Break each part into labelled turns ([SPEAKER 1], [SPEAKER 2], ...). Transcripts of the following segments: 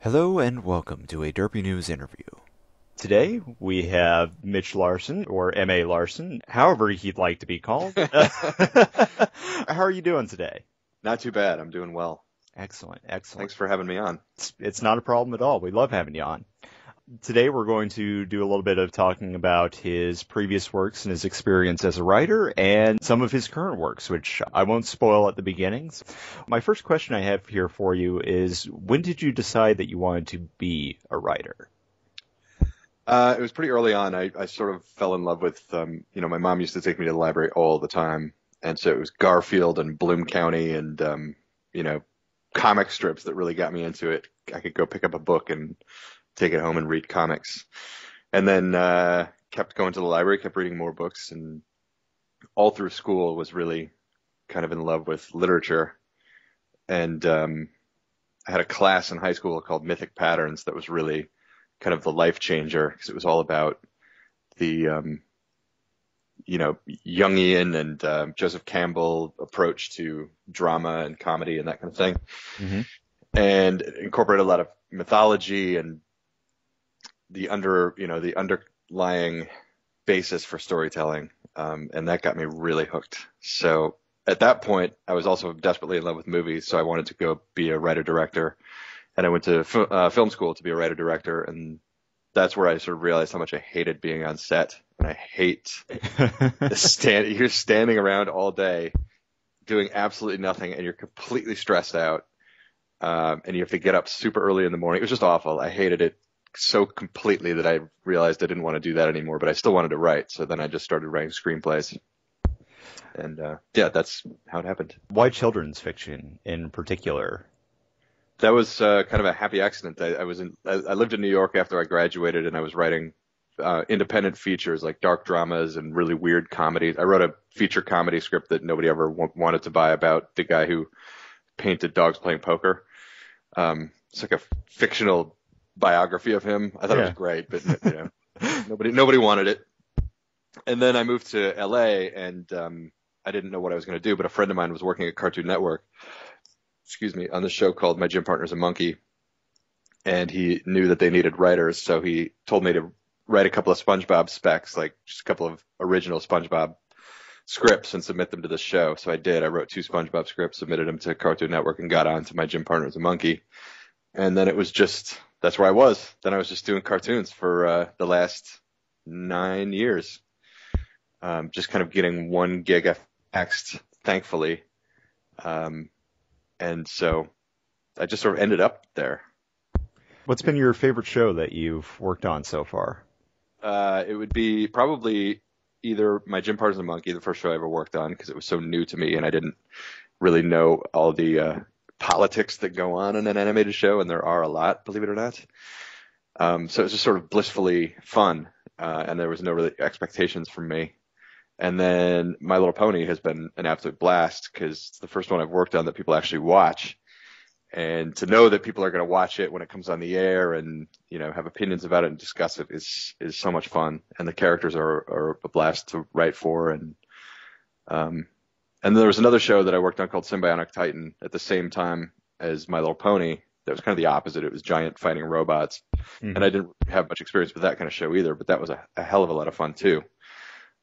[SPEAKER 1] Hello and welcome to a Derpy News interview.
[SPEAKER 2] Today we have Mitch Larson, or M.A. Larson, however he'd like to be called. How are you doing today?
[SPEAKER 3] Not too bad. I'm doing well.
[SPEAKER 2] Excellent, excellent.
[SPEAKER 3] Thanks for having me on.
[SPEAKER 2] It's not a problem at all. We love having you on. Today we're going to do a little bit of talking about his previous works and his experience as a writer and some of his current works, which I won't spoil at the beginnings. My first question I have here for you is, when did you decide that you wanted to be a writer?
[SPEAKER 3] It was pretty early on. I sort of fell in love with, my mom used to take me to the library all the time. And so it was Garfield and Bloom County and, comic strips that really got me into it. I could go pick up a book and take it home and read comics. And then kept going to the library, kept reading more books, and all through school was really kind of in love with literature. And I had a class in high school called Mythic Patterns that was really kind of the life changer because it was all about the, Jungian and Joseph Campbell approach to drama and comedy and that kind of thing.
[SPEAKER 2] Mm-hmm.
[SPEAKER 3] And incorporated a lot of mythology and the underlying basis for storytelling. And that got me really hooked. So at that point, I was also desperately in love with movies. So I wanted to go be a writer director. And I went to film school to be a writer director. And that's where I sort of realized how much I hated being on set. And I hate you're standing around all day doing absolutely nothing and you're completely stressed out. And you have to get up super early in the morning. It was just awful. I hated it so completely that I realized I didn't want to do that anymore, but I still wanted to write. So then I just started writing screenplays. And that's how it happened.
[SPEAKER 2] Why children's fiction in particular?
[SPEAKER 3] That was kind of a happy accident. I lived in New York after I graduated, and I was writing independent features like dark dramas and really weird comedies. I wrote a feature comedy script that nobody ever wanted to buy about the guy who painted dogs playing poker. It's like a fictional biography of him. I thought it was great, but nobody wanted it. And then I moved to LA, and I didn't know what I was going to do, but a friend of mine was working at Cartoon Network, on the show called My Gym Partner's a Monkey, and he knew that they needed writers, so he told me to write a couple of SpongeBob specs, like just a couple of original SpongeBob scripts, and submit them to the show. So I did. I wrote 2 SpongeBob scripts, submitted them to Cartoon Network, and got on to My Gym Partner's a Monkey. And then it was just, that's where I was. Then I was just doing cartoons for the last 9 years. Just kind of getting one gig at next, thankfully. And so I just sort of ended up there.
[SPEAKER 2] What's been your favorite show that you've worked on so far?
[SPEAKER 3] It would be probably either My Gym Partner's a Monkey, the first show I ever worked on, because it was so new to me and I didn't really know all the politics that go on in an animated show, and there are a lot, believe it or not. So it was just sort of blissfully fun, and there was no really expectations from me. And then My Little Pony has been an absolute blast because it's the first one I've worked on that people actually watch. And to know that people are going to watch it when it comes on the air and, have opinions about it and discuss it is so much fun. And the characters are a blast to write for. And there was another show that I worked on called Symbionic Titan at the same time as My Little Pony. That was kind of the opposite. It was giant fighting robots. Mm-hmm. And I didn't have much experience with that kind of show either, but that was a hell of a lot of fun too.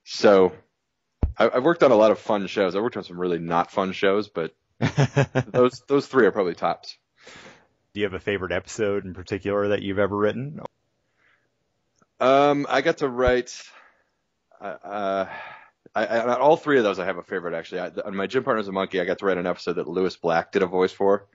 [SPEAKER 3] So I've worked on a lot of fun shows. I worked on some really not fun shows, but those 3 are probably tops.
[SPEAKER 2] Do you have a favorite episode in particular that you've ever written?
[SPEAKER 3] I got to write all 3 of those. I have a favorite, actually. On My Gym Partner's a Monkey, I got to write an episode that Lewis Black did a voice for,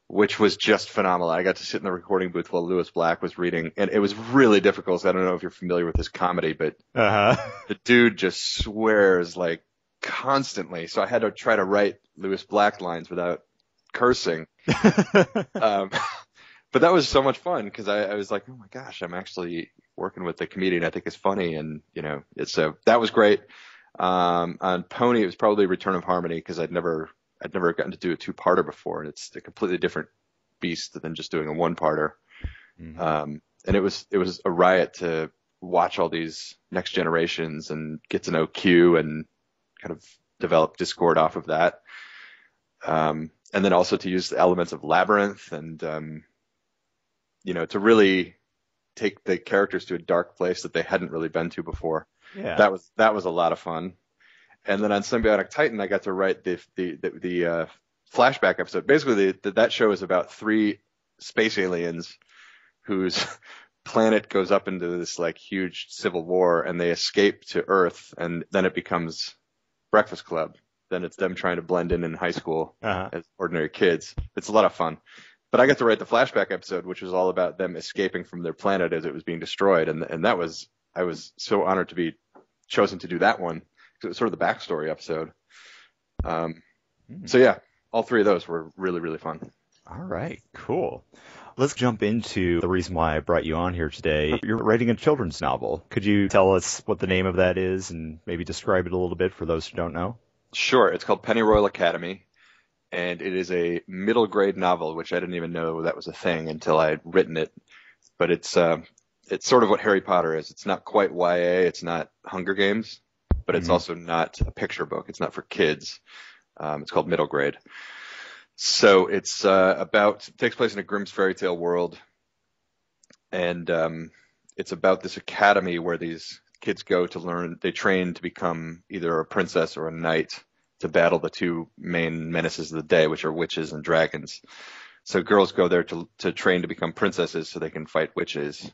[SPEAKER 3] which was just phenomenal. I got to sit in the recording booth while Lewis Black was reading, and it was really difficult. So I don't know if you're familiar with his comedy, but the dude just swears like constantly. So I had to try to write Lewis Black lines without cursing. But that was so much fun because I was like, oh my gosh, I'm actually working with a comedian I think is funny, and that was great. On Pony, it was probably Return of Harmony because I'd never gotten to do a 2-parter before, and it's a completely different beast than just doing a 1-parter. Mm-hmm. And it was a riot to watch all these next generations and get to know Q and kind of develop Discord off of that. And then also to use the elements of Labyrinth and to really take the characters to a dark place that they hadn't really been to before.
[SPEAKER 2] Yeah.
[SPEAKER 3] That was a lot of fun. And then on Symbiotic Titan, I got to write the flashback episode. Basically, that show is about 3 space aliens whose planet goes up into this like huge civil war, and they escape to Earth, and then it becomes Breakfast Club. Then it's them trying to blend in high school as ordinary kids. It's a lot of fun. But I got to write the flashback episode, which was all about them escaping from their planet as it was being destroyed, and that was, I was so honored to be chosen to do that one. It was sort of the backstory episode. So yeah, all 3 of those were really, really fun.
[SPEAKER 2] All right, cool. Let's jump into the reason why I brought you on here today. You're writing a children's novel. Could you tell us what the name of that is and maybe describe it a little bit for those who don't know? Sure.
[SPEAKER 3] It's called Pennyroyal Academy, and it is a middle grade novel, which I didn't even know that was a thing until I had written it. But it's sort of what Harry Potter is. It's not quite YA. It's not Hunger Games, but it's also not a picture book. It's not for kids. It's called middle grade. So it's takes place in a Grimm's fairy tale world, and it's about this academy where these kids go to learn. They train to become either a princess or a knight to battle the 2 main menaces of the day, which are witches and dragons. So girls go there to train to become princesses so they can fight witches,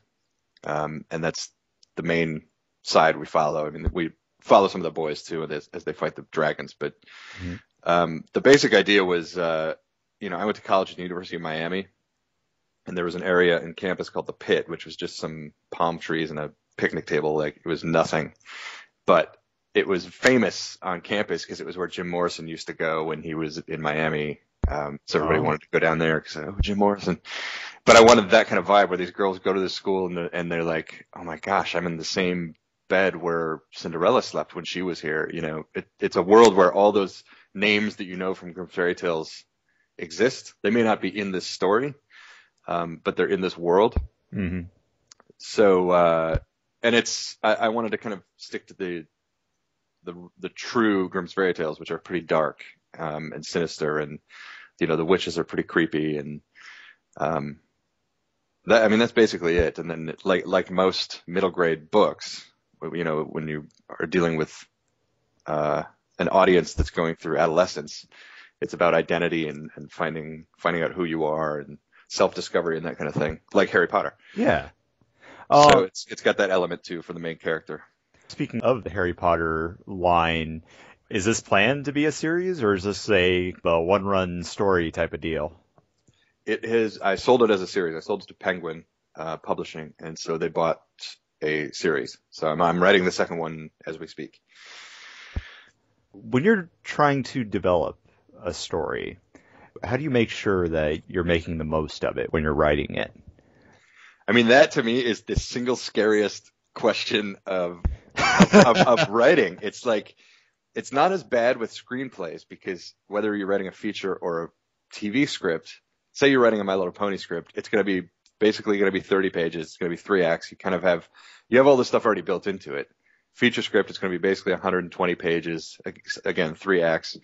[SPEAKER 3] and that's the main side we follow. I mean, we follow some of the boys too as they fight the dragons, but. The basic idea was, I went to college at the University of Miami, and there was an area in campus called the Pit, which was just some palm trees and a picnic table. Like, it was nothing, but it was famous on campus because it was where Jim Morrison used to go when he was in Miami. So everybody wanted to go down there because, Jim Morrison. But I wanted that kind of vibe where these girls go to the school and they're like, oh my gosh, I'm in the same bed where Cinderella slept when she was here. It's a world where all those names that you know from Grimm's fairy tales exist. They may not be in this story, but they're in this world. Mm-hmm. So, and I wanted to kind of stick to the true Grimm's fairy tales, which are pretty dark, and sinister, and, the witches are pretty creepy, and, that's basically it. And then like most middle grade books, when you are dealing with, an audience that's going through adolescence, it's about identity and finding out who you are and self-discovery and that kind of thing, like Harry Potter.
[SPEAKER 2] Yeah.
[SPEAKER 3] So it's got that element too for the main character.
[SPEAKER 2] Speaking of the Harry Potter line, is this planned to be a series, or is this a one-run story type of deal?
[SPEAKER 3] It is. I sold it as a series. I sold it to Penguin Publishing, and so they bought a series. So I'm writing the second one as we speak.
[SPEAKER 2] When you're trying to develop a story, how do you make sure that you're making the most of it when you're writing it?
[SPEAKER 3] I mean, that to me is the single scariest question of writing. It's like, it's not as bad with screenplays, because whether you're writing a feature or a TV script, say you're writing a My Little Pony script, it's going to be basically going to be 30 pages. It's going to be 3 acts. You have all this stuff already built into it. Feature script, it's going to be basically 120 pages, again, 3 acts.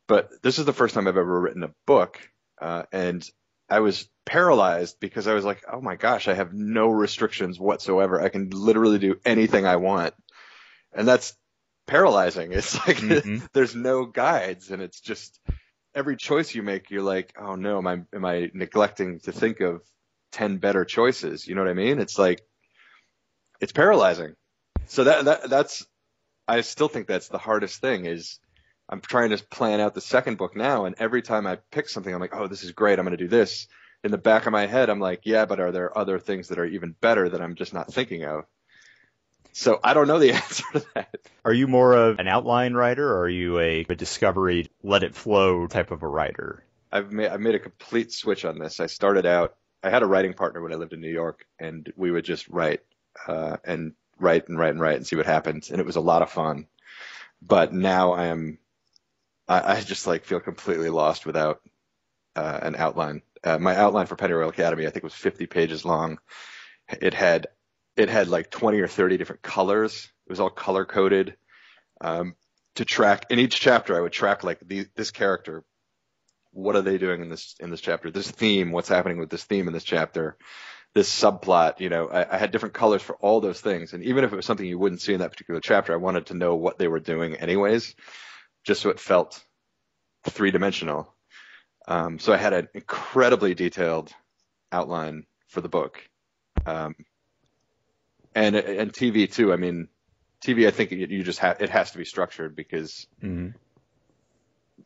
[SPEAKER 3] But this is the first time I've ever written a book, and I was paralyzed because I was like, oh my gosh, I have no restrictions whatsoever. I can literally do anything I want. And that's paralyzing. It's like, there's no guides, and it's just every choice you make, you're like, oh no, am I neglecting to think of 10 better choices? You know what I mean? It's like, it's paralyzing. So that's, I still think that's the hardest thing. Is I'm trying to plan out the second book now, and every time I pick something, I'm like, oh, this is great, I'm going to do this. In the back of my head, I'm like, yeah, but are there other things that are even better that I'm just not thinking of? So I don't know the answer to that.
[SPEAKER 2] Are you more of an outline writer, or are you a discovery, let it flow type of a writer?
[SPEAKER 3] I've made a complete switch on this. I started out, I had a writing partner when I lived in New York, and we would just write and write and see what happens. And it was a lot of fun. But now I just like feel completely lost without an outline. My outline for Pennyroyal Academy, I think, was 50 pages long. It had like 20 or 30 different colors. It was all color coded, to track in each chapter. I would track like this character. What are they doing in this chapter? This theme, what's happening with this theme in this chapter? this subplot. I had different colors for all those things. And even if it was something you wouldn't see in that particular chapter, I wanted to know what they were doing anyways, just so it felt three-dimensional. So I had an incredibly detailed outline for the book. And TV too. I mean, TV, I think you just it has to be structured because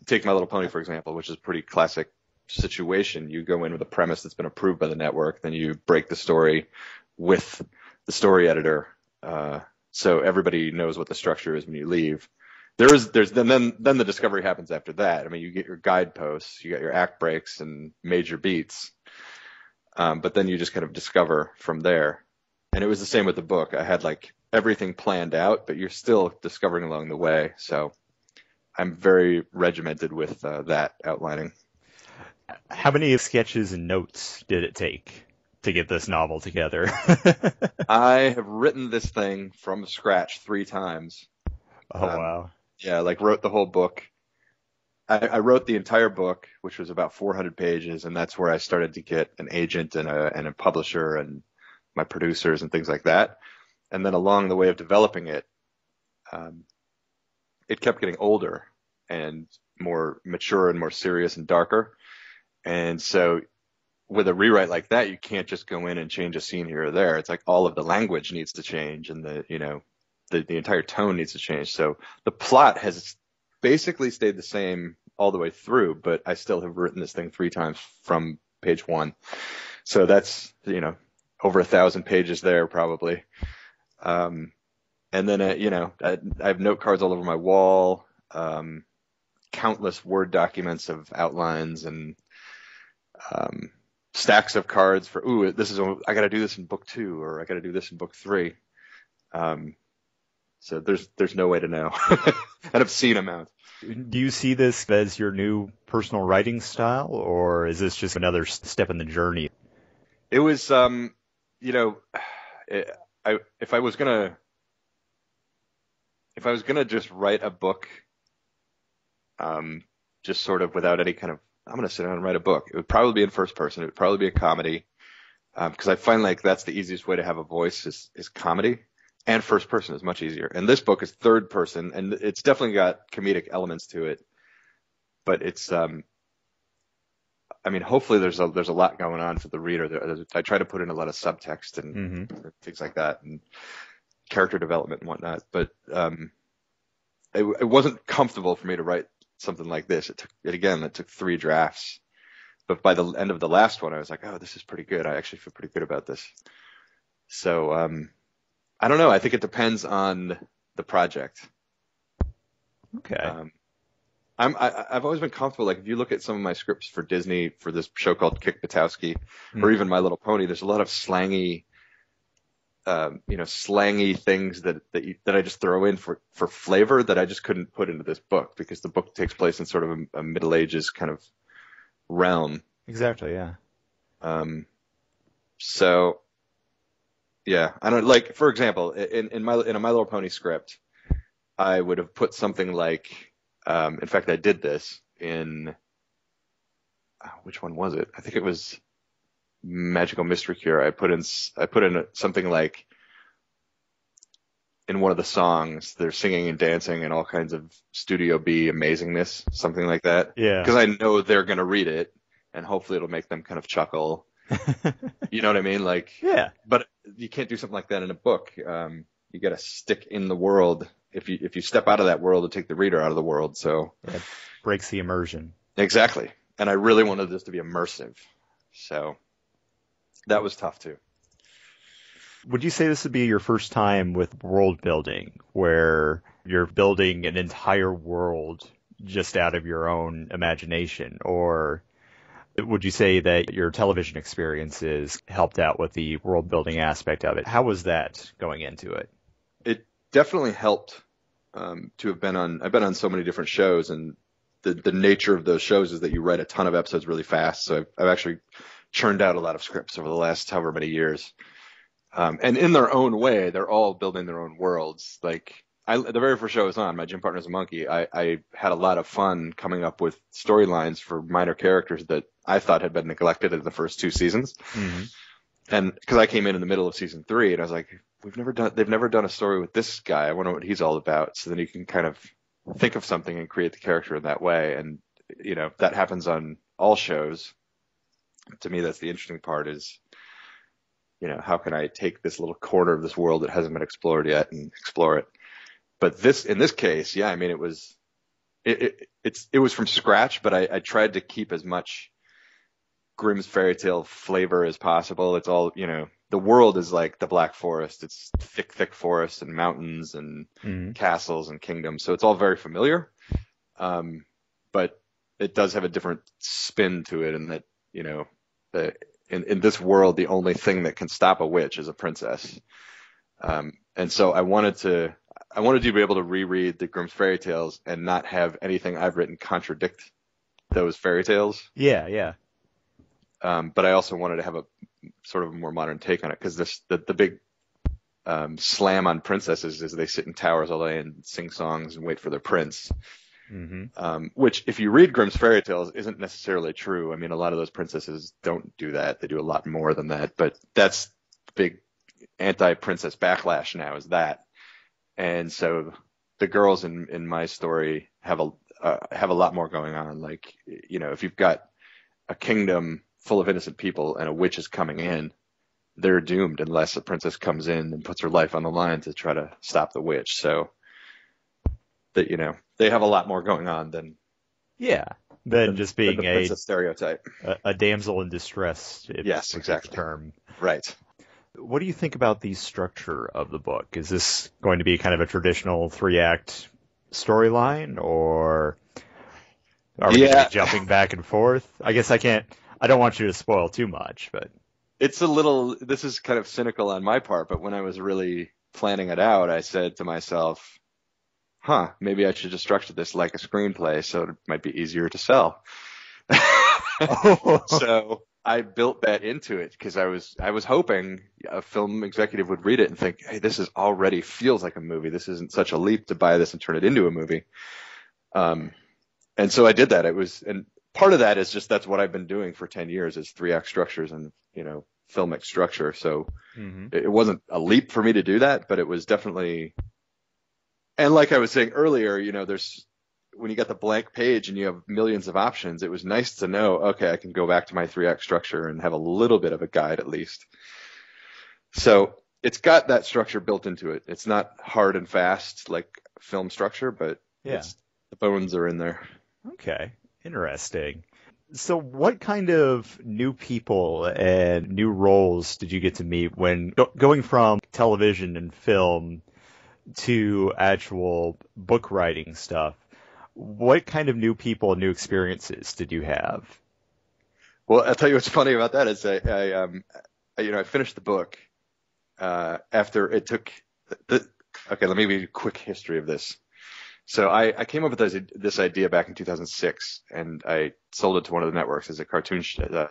[SPEAKER 3] take My Little Pony, for example, which is a pretty classic situation. You go in with a premise that's been approved by the network, then you break the story with the story editor, so everybody knows what the structure is when you leave. Then the discovery happens after that. I mean, you get your guideposts, you got your act breaks and major beats, but then you just kind of discover from there. And it was the same with the book. I had like everything planned out, but you're still discovering along the way. So I'm very regimented with that outlining.
[SPEAKER 2] How many sketches and notes did it take to get this novel together?
[SPEAKER 3] I have written this thing from scratch 3 times.
[SPEAKER 2] Oh, wow.
[SPEAKER 3] Yeah, like wrote the whole book. I wrote the entire book, which was about 400 pages, and that's where I started to get an agent and a publisher and my producers and things like that. And then along the way of developing it, it kept getting older and more mature and more serious and darker. And so with a rewrite like that, you can't just go in and change a scene here or there. It's like all of the language needs to change and the entire tone needs to change. So the plot has basically stayed the same all the way through, but I still have written this thing 3 times from page 1. So that's, over 1,000 pages there probably. And then, I have note cards all over my wall, countless Word documents of outlines and stacks of cards for, I got to do this in book 2, or I got to do this in book 3. So there's no way to know an obscene amount.
[SPEAKER 2] Do you see this as your new personal writing style, or is this just another step in the journey?
[SPEAKER 3] It was, if I was gonna just write a book, just sort of without any kind of, I'm gonna sit down and write a book, it would probably be in first person. It would probably be a comedy, because I find like that's the easiest way to have a voice is comedy, and first person is much easier. And this book is third person, and it's definitely got comedic elements to it, but it's hopefully there's a lot going on for the reader. I try to put in a lot of subtext and things like that, and character development and whatnot. But it wasn't comfortable for me to write something like this. It took 3 drafts. But by the end of the last one, I was like, oh, this is pretty good. I actually feel pretty good about this. So I don't know. I think it depends on the project.
[SPEAKER 2] Okay.
[SPEAKER 3] I've always been comfortable. Like if you look at some of my scripts for Disney for this show called Kick Buttowski, or even My Little Pony, there's a lot of slangy things that I just throw in for flavor that I just couldn't put into this book because the book takes place in sort of a Middle Ages kind of realm.
[SPEAKER 2] Exactly. Yeah.
[SPEAKER 3] So yeah, I don't like, for example, in a My Little Pony script, I would have put something like, in fact, I did this in, which one was it? I think it was Magical Mystery Cure. I put in something like, in one of the songs, they're singing and dancing and all kinds of Studio B amazingness, something like that.
[SPEAKER 2] Yeah.
[SPEAKER 3] Because I know they're going to read it, and hopefully it'll make them kind of chuckle. You know what I mean? Like,
[SPEAKER 2] yeah.
[SPEAKER 3] But you can't do something like that in a book. You got to stick in the world. If you step out of that world, it'll take the reader out of the world. So
[SPEAKER 2] it breaks the immersion.
[SPEAKER 3] Exactly. And I really wanted this to be immersive. So that was tough too.
[SPEAKER 2] Would you say this would be your first time with world building, where you're building an entire world just out of your own imagination? Or would you say that your television experiences helped out with the world building aspect of it? How was that going into it?
[SPEAKER 3] It definitely helped to have been on. I've been on so many different shows, and the nature of those shows is that you write a ton of episodes really fast. So I've actually churned out a lot of scripts over the last however many years. And in their own way, they're all building their own worlds. Like the very first show I was on, My Gym Partner's a Monkey, I had a lot of fun coming up with storylines for minor characters that I thought had been neglected in the first 2 seasons. Mm-hmm. And because I came in the middle of season 3, and I was like, they've never done a story with this guy. I wonder what he's all about. So then you can kind of think of something and create the character in that way. And, that happens on all shows. To me, that's the interesting part is, how can I take this little corner of this world that hasn't been explored yet and explore it? But in this case, yeah, I mean, it was from scratch, but I tried to keep as much Grimm's fairy tale flavor as possible. It's all, the world is like the Black Forest. It's thick forests and mountains and castles and kingdoms. So it's all very familiar. But it does have a different spin to it, and that, in this world, the only thing that can stop a witch is a princess. And so I wanted to be able to reread the Grimm's fairy tales and not have anything I've written contradict those fairy tales.
[SPEAKER 2] Yeah, yeah.
[SPEAKER 3] But I also wanted to have a sort of a more modern take on it, because the big slam on princesses is they sit in towers all day and sing songs and wait for their prince. Which, if you read Grimm's fairy tales, isn't necessarily true. I mean, a lot of those princesses don't do that. They do a lot more than that. But that's the big anti-princess backlash now, is that. And so the girls in my story have a lot more going on. Like, if you've got a kingdom full of innocent people and a witch is coming in, they're doomed unless a princess comes in and puts her life on the line to try to stop the witch. So that, they have a lot more going on than
[SPEAKER 2] just being
[SPEAKER 3] the princess stereotype.
[SPEAKER 2] A damsel in distress.
[SPEAKER 3] Yes, exactly.
[SPEAKER 2] Term.
[SPEAKER 3] Right.
[SPEAKER 2] What do you think about the structure of the book? Is this going to be kind of a traditional 3-act storyline, or are we going to be jumping back and forth? I guess I don't want you to spoil too much, but
[SPEAKER 3] this is kind of cynical on my part, but when I was really planning it out, I said to myself, maybe I should just structure this like a screenplay so it might be easier to sell. So I built that into it, because I was hoping a film executive would read it and think, hey, this already feels like a movie. This isn't such a leap to buy this and turn it into a movie. And so I did that. And part of that is just, that's what I've been doing for 10 years, is 3-act structures and, filmic structure. So it wasn't a leap for me to do that, but it was definitely. And like I was saying earlier, when you got the blank page and you have millions of options, it was nice to know, okay, I can go back to my 3-act structure and have a little bit of a guide at least. So it's got that structure built into it. It's not hard and fast like film structure, but the bones are in there.
[SPEAKER 2] Okay, interesting. So what kind of new people and new roles did you get to meet when going from television and film to actual book writing stuff? What kind of new people and new experiences did you have?
[SPEAKER 3] Well, I'll tell you what's funny about that is I finished the book after it took okay, let me give you a quick history of this. So I came up with this idea back in 2006, and I sold it to one of the networks as a cartoon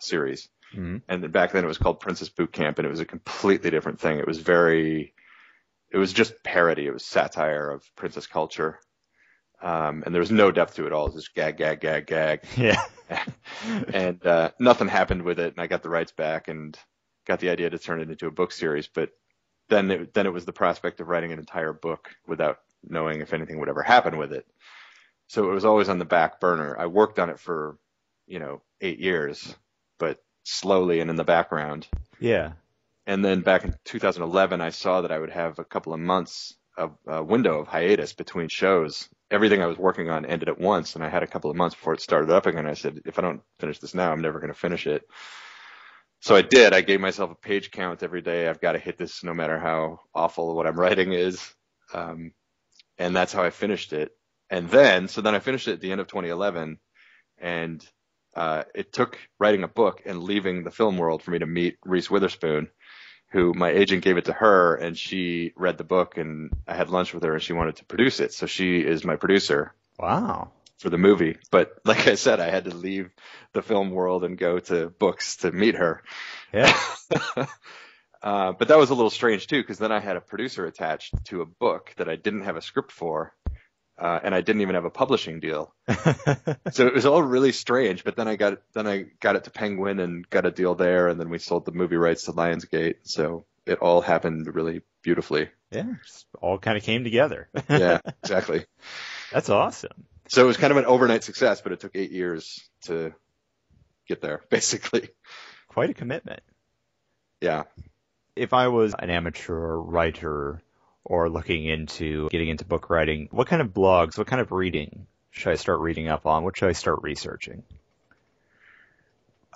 [SPEAKER 3] series. And then back then it was called Princess Boot Camp, and it was a completely different thing. It was just parody. It was satire of princess culture. And there was no depth to it all. It was just gag, gag, gag, gag.
[SPEAKER 2] Yeah.
[SPEAKER 3] And nothing happened with it, and I got the rights back and got the idea to turn it into a book series. But then it was the prospect of writing an entire book without knowing if anything would ever happen with it. So it was always on the back burner. I worked on it for, 8 years, but slowly and in the background.
[SPEAKER 2] Yeah.
[SPEAKER 3] And then back in 2011, I saw that I would have a couple of months of a window of hiatus between shows. Everything I was working on ended at once, and I had a couple of months before it started up again. I said, if I don't finish this now, I'm never going to finish it. So I did. I gave myself a page count every day. I've got to hit this no matter how awful what I'm writing is. And that's how I finished it. And then I finished it at the end of 2011, and it took writing a book and leaving the film world for me to meet Reese Witherspoon, who my agent gave it to her, and she read the book, and I had lunch with her, and she wanted to produce it. So she is my producer.
[SPEAKER 2] Wow.
[SPEAKER 3] For the movie. But like I said, I had to leave the film world and go to books to meet her.
[SPEAKER 2] Yeah.
[SPEAKER 3] But that was a little strange too, because then I had a producer attached to a book that I didn't have a script for. and I didn't even have a publishing deal. So it was all really strange. But then I got it to Penguin and got a deal there, and then we sold the movie rights to Lionsgate. So it all happened really beautifully.
[SPEAKER 2] Yeah, just all kind of came together.
[SPEAKER 3] Yeah, exactly.
[SPEAKER 2] That's awesome.
[SPEAKER 3] So it was kind of an overnight success, but it took 8 years to get there, basically.
[SPEAKER 2] Quite a commitment.
[SPEAKER 3] Yeah.
[SPEAKER 2] If I was an amateur writer or looking into getting into book writing, what kind of blogs, what kind of reading should I start reading up on? What should I start researching?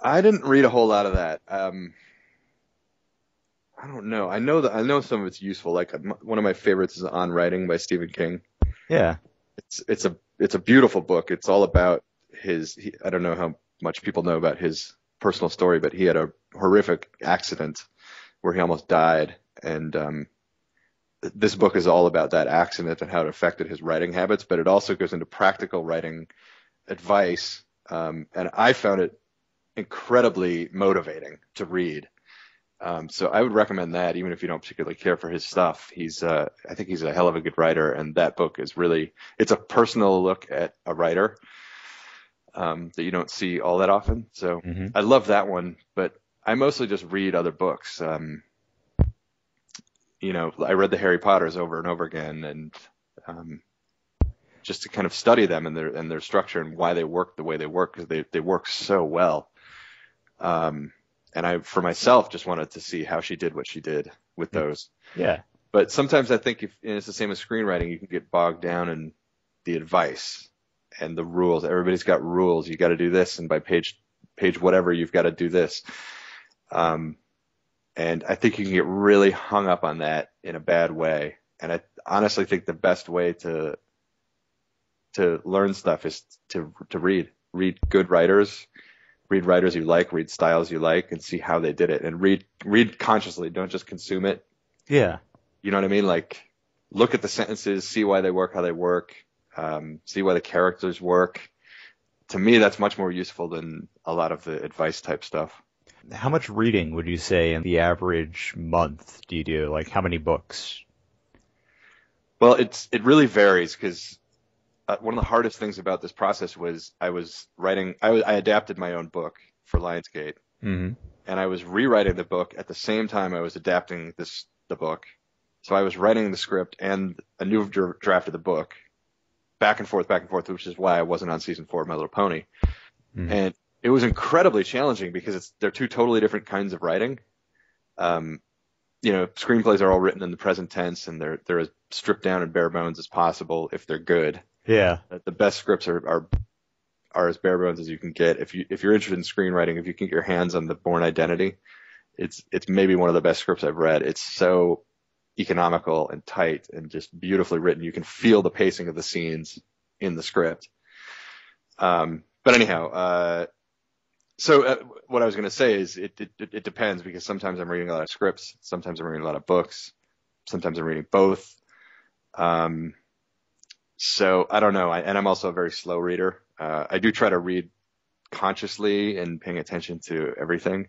[SPEAKER 3] I didn't read a whole lot of that. I don't know. I know some of it's useful. Like one of my favorites is On Writing by Stephen King.
[SPEAKER 2] Yeah.
[SPEAKER 3] It's a beautiful book. It's all about I don't know how much people know about his personal story, but he had a horrific accident where he almost died. And this book is all about that accident and how it affected his writing habits, but it also goes into practical writing advice. And I found it incredibly motivating to read. So I would recommend that, even if you don't particularly care for his stuff. I think he's a hell of a good writer, and that book is it's a personal look at a writer that you don't see all that often. So I love that one, but I mostly just read other books. I read the Harry Potters over and over again, and just to kind of study them and their structure and why they work the way they work, because they work so well. And I, for myself, just wanted to see how she did what she did with those.
[SPEAKER 2] Yeah.
[SPEAKER 3] But sometimes I think and it's the same as screenwriting, you can get bogged down in the advice and the rules. Everybody's got rules. You got to do this, and by page whatever, you've got to do this. And I think you can get really hung up on that in a bad way. And I honestly think the best way to learn stuff is to read good writers. Read writers you like, read styles you like, and see how they did it. And read consciously. Don't just consume it.
[SPEAKER 2] Yeah.
[SPEAKER 3] You know what I mean? Like, look at the sentences, see why they work, how they work, see why the characters work. To me, that's much more useful than a lot of the advice type stuff.
[SPEAKER 2] How much reading would you say in the average month do you do? Like, how many books?
[SPEAKER 3] Well, it really varies, because one of the hardest things about this process was I adapted my own book for Lionsgate, and I was rewriting the book at the same time I was adapting the book. So I was writing the script and a new draft of the book, back and forth, which is why I wasn't on season 4 of My Little Pony. And it was incredibly challenging because they're two totally different kinds of writing. Screenplays are all written in the present tense, and they're as stripped down and bare bones as possible if they're good.
[SPEAKER 2] Yeah.
[SPEAKER 3] The best scripts are as bare bones as you can get. If you're interested in screenwriting, if you can get your hands on The Bourne Identity, it's maybe one of the best scripts I've read. It's so economical and tight and just beautifully written. You can feel the pacing of the scenes in the script. But anyhow, so what I was going to say is it depends, because sometimes I'm reading a lot of scripts, sometimes I'm reading a lot of books, sometimes I'm reading both. So I don't know. And I'm also a very slow reader. I do try to read consciously and paying attention to everything.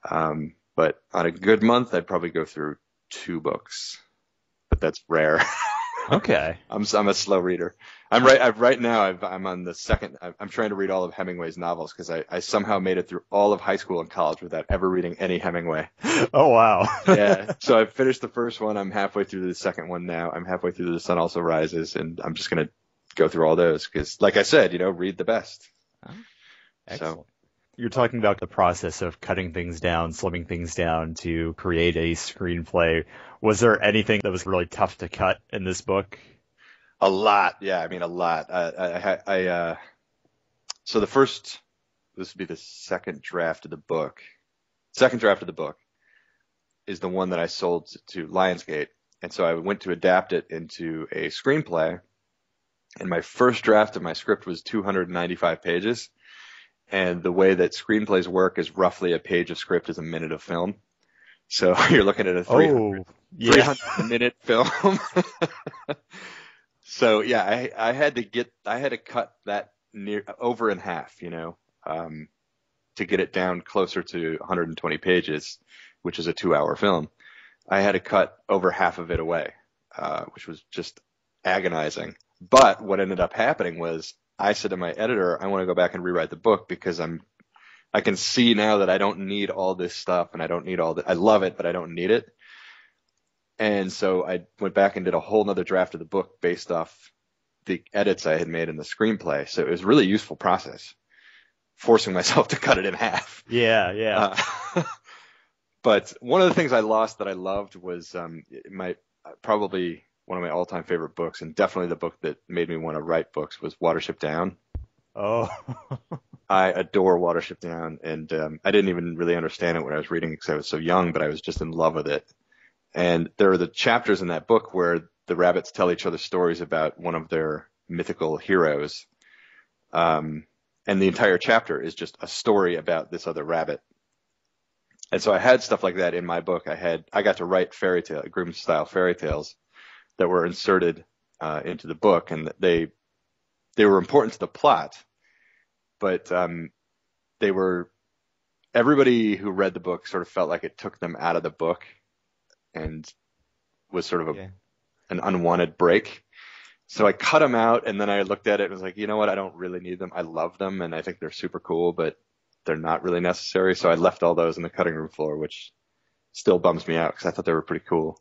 [SPEAKER 3] But on a good month, I'd probably go through 2 books, but that's rare.
[SPEAKER 2] Okay.
[SPEAKER 3] I'm a slow reader. Right now I'm on the second. I'm trying to read all of Hemingway's novels, because I somehow made it through all of high school and college without ever reading any Hemingway.
[SPEAKER 2] Oh, wow.
[SPEAKER 3] Yeah. So I've finished the first one. I'm halfway through the second one now. I'm halfway through The Sun Also Rises, and I'm just going to go through all those because, like I said, read the best.
[SPEAKER 2] Oh, excellent. So, you're talking about the process of cutting things down, slimming things down to create a screenplay. Was there anything that was really tough to cut in this book?
[SPEAKER 3] A lot. Yeah, a lot. So this would be the second draft of the book. Second draft of the book is the one that I sold to Lionsgate. And so I went to adapt it into a screenplay. And my first draft of my script was 295 pages. And the way that screenplays work is roughly a page of script is a minute of film. So you're looking at a 300-minute film. So yeah, I had to cut that over in half, to get it down closer to 120 pages, which is a 2-hour film. I had to cut over half of it away, which was just agonizing. But what ended up happening was I said to my editor, I want to go back and rewrite the book because I can see now that I don't need all this stuff and I don't need all that. I love it, but I don't need it. And so I went back and did a whole nother draft of the book based off the edits I had made in the screenplay. So it was a really useful process, forcing myself to cut it in half.
[SPEAKER 2] Yeah, yeah.
[SPEAKER 3] But one of the things I lost that I loved was probably one of my all-time favorite books, and definitely the book that made me want to write books, was Watership Down.
[SPEAKER 2] Oh.
[SPEAKER 3] I adore Watership Down, and I didn't even really understand it when I was reading because I was so young, but I was just in love with it. And there are the chapters in that book where the rabbits tell each other stories about one of their mythical heroes. And the entire chapter is just a story about this other rabbit. And so I had stuff like that in my book. I got to write Grimm style fairy tales that were inserted into the book, and they were important to the plot, but everybody who read the book sort of felt like it took them out of the book and was sort of an unwanted break. So I cut them out, and then I looked at it and was like, you know what? I don't really need them. I love them, and I think they're super cool, but they're not really necessary. So I left all those on the cutting room floor, which still bums me out because I thought they were pretty cool.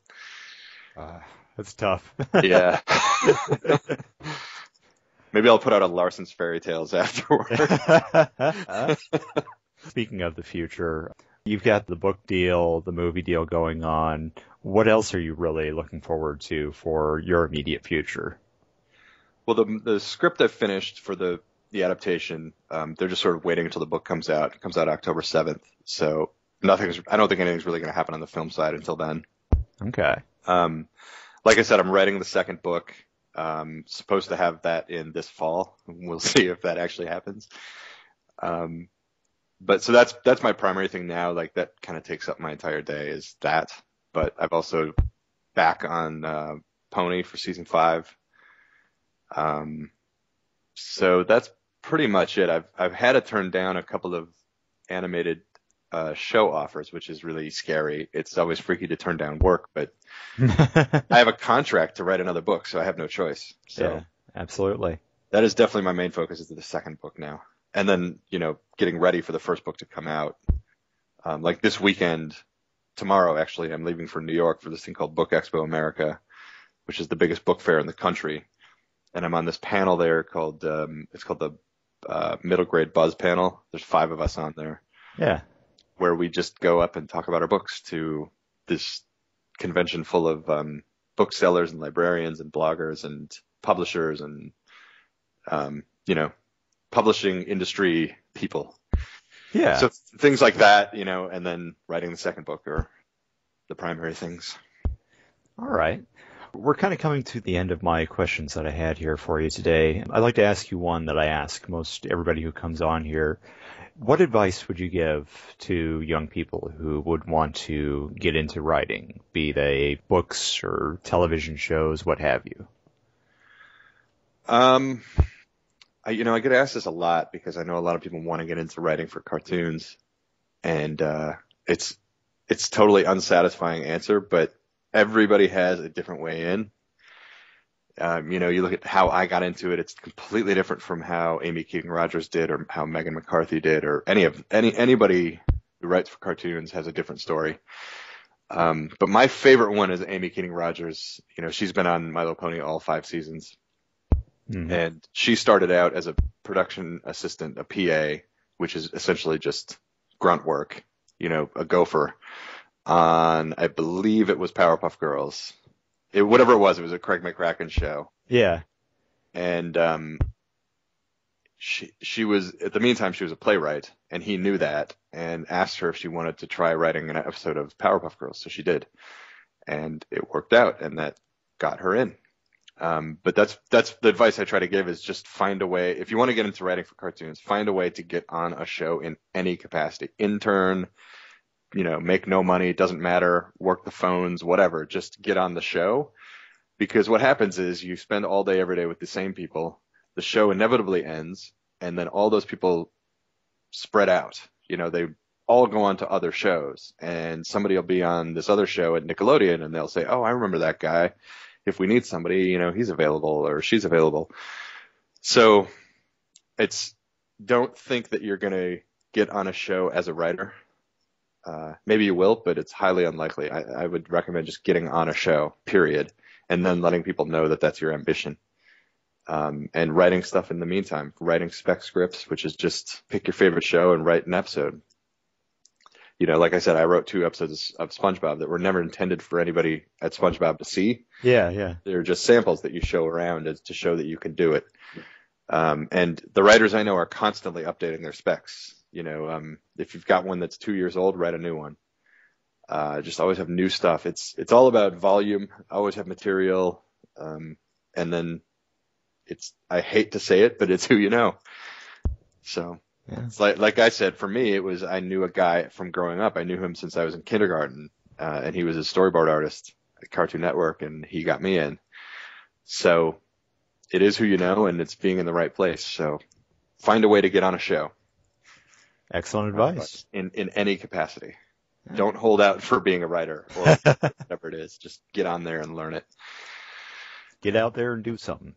[SPEAKER 2] That's tough.
[SPEAKER 3] Yeah. Maybe I'll put out a Larson's Fairy Tales afterward.
[SPEAKER 2] Speaking of the future, you've got the book deal, the movie deal going on. What else are you really looking forward to for your immediate future?
[SPEAKER 3] Well, the script I've finished for the adaptation, they're just sort of waiting until the book comes out. It comes out October 7th. So I don't think anything's really going to happen on the film side until then.
[SPEAKER 2] Okay.
[SPEAKER 3] Like I said, I'm writing the second book. Supposed to have that in this fall. We'll see if that actually happens. But so that's my primary thing now. Like that kind of takes up my entire day is that. But I've also back on Pony for season 5. So that's pretty much it. I've had to turn down a couple of animated show offers, which is really scary. It's always freaky to turn down work, but I have a contract to write another book, so I have no choice. So
[SPEAKER 2] yeah, absolutely.
[SPEAKER 3] That is definitely my main focus is the second book now. And then, getting ready for the first book to come out. Like this weekend, tomorrow actually, I'm leaving for New York for this thing called Book Expo America, which is the biggest book fair in the country. And I'm on this panel there called the Middle Grade Buzz Panel. There's 5 of us on there.
[SPEAKER 2] Yeah.
[SPEAKER 3] Where we just go up and talk about our books to this convention full of booksellers and librarians and bloggers and publishers and, publishing industry people.
[SPEAKER 2] Yeah.
[SPEAKER 3] So things like that, and then writing the second book are the primary things.
[SPEAKER 2] All right. We're kind of coming to the end of my questions that I had here for you today. I'd like to ask you one that I ask most everybody who comes on here. What advice would you give to young people who would want to get into writing, be they books or television shows, what have you?
[SPEAKER 3] I get asked this a lot because I know a lot of people want to get into writing for cartoons, and it's totally unsatisfying answer, but everybody has a different way in. You look at how I got into it; it's completely different from how Amy Keating Rogers did, or how Megan McCarthy did, or anybody who writes for cartoons has a different story. But my favorite one is Amy Keating Rogers. She's been on My Little Pony all 5 seasons. Mm-hmm. And she started out as a production assistant, a PA, which is essentially just grunt work, a gopher on, I believe it was Powerpuff Girls. Whatever it was a Craig McCracken show.
[SPEAKER 2] Yeah.
[SPEAKER 3] And she was, at the meantime, she was a playwright, and he knew that and asked her if she wanted to try writing an episode of Powerpuff Girls. So she did. And it worked out, and that got her in. But that's the advice I try to give is just find a way. If you want to get into writing for cartoons, find a way to get on a show in any capacity. Intern, make no money, doesn't matter, work the phones, whatever, just get on the show. Because what happens is you spend all day every day with the same people. The show inevitably ends, and then all those people spread out. They all go on to other shows, and somebody will be on this other show at Nickelodeon, and they'll say, oh, I remember that guy. if we need somebody, he's available or she's available. So don't think that you're going to get on a show as a writer. Maybe you will, but it's highly unlikely. I would recommend just getting on a show, period, and then letting people know that that's your ambition. And writing stuff in the meantime, writing spec scripts, which is just pick your favorite show and write an episode. Like I said, I wrote 2 episodes of SpongeBob that were never intended for anybody at SpongeBob to see.
[SPEAKER 2] Yeah.
[SPEAKER 3] They're just samples that you show around to show that you can do it. And the writers I know are constantly updating their specs. If you've got one that's 2 years old, write a new one. Just always have new stuff. It's all about volume. Always have material. And then I hate to say it, but it's who you know. So yeah. It's like I said, for me, I knew a guy from growing up. I knew him since I was in kindergarten, and he was a storyboard artist at Cartoon Network, and he got me in. So it is who you know, and it's being in the right place. So find a way to get on a show.
[SPEAKER 2] Excellent advice.
[SPEAKER 3] In any capacity. Yeah. Don't hold out for being a writer or whatever it is. Just get on there and learn it.
[SPEAKER 2] Get out there and do something.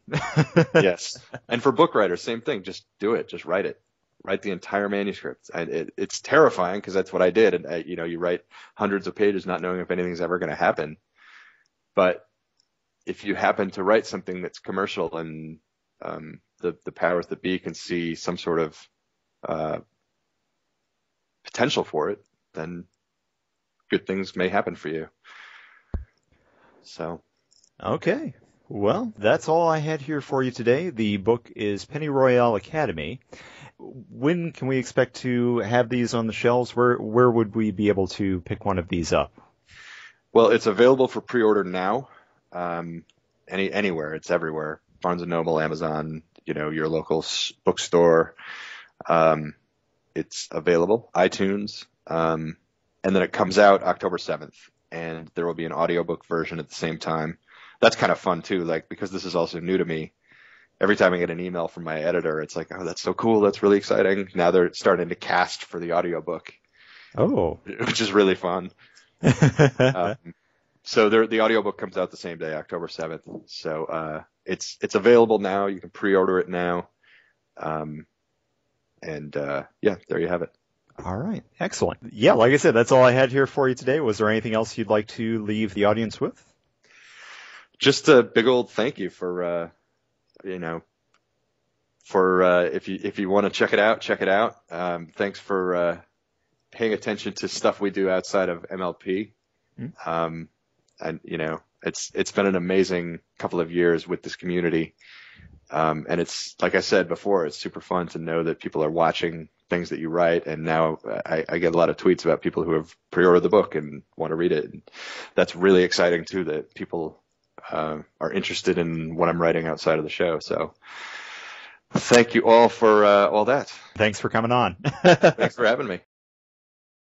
[SPEAKER 3] Yes. And for book writers, same thing. Just do it. Just write it. Write the entire manuscript. It's terrifying because that's what I did. And you write hundreds of pages not knowing if anything's ever going to happen. But if you happen to write something that's commercial and the powers that be can see some sort of potential for it, then good things may happen for you. So.
[SPEAKER 2] Okay. Well, that's all I had here for you today. The book is Pennyroyal Academy. When can we expect to have these on the shelves? Where would we be able to pick one of these up?
[SPEAKER 3] Well, it's available for pre-order now. Anywhere. It's everywhere. Barnes & Noble, Amazon, your local bookstore. It's available. iTunes. And then it comes out October 7th. And there will be an audiobook version at the same time. That's kind of fun too, because this is also new to me. Every time I get an email from my editor, it's like, oh, that's so cool. That's really exciting. Now they're starting to cast for the audiobook.
[SPEAKER 2] Oh.
[SPEAKER 3] Which is really fun. So the audiobook comes out the same day, October 7th. So it's available now. You can pre-order it now. There you have it.
[SPEAKER 2] All right. Excellent. Yeah, like I said, that's all I had here for you today. Was there anything else you'd like to leave the audience with?
[SPEAKER 3] Just a big old thank you for if you want to check it out. Thanks for paying attention to stuff we do outside of MLP. Mm-hmm. And it's been an amazing couple of years with this community. And it's, like I said before, it's super fun to know that people are watching things that you write. And now I get a lot of tweets about people who have pre-ordered the book and want to read it. And that's really exciting too, that people are interested in what I'm writing outside of the show. So thank you all for all that.
[SPEAKER 2] Thanks for coming on.
[SPEAKER 3] Thanks for having me.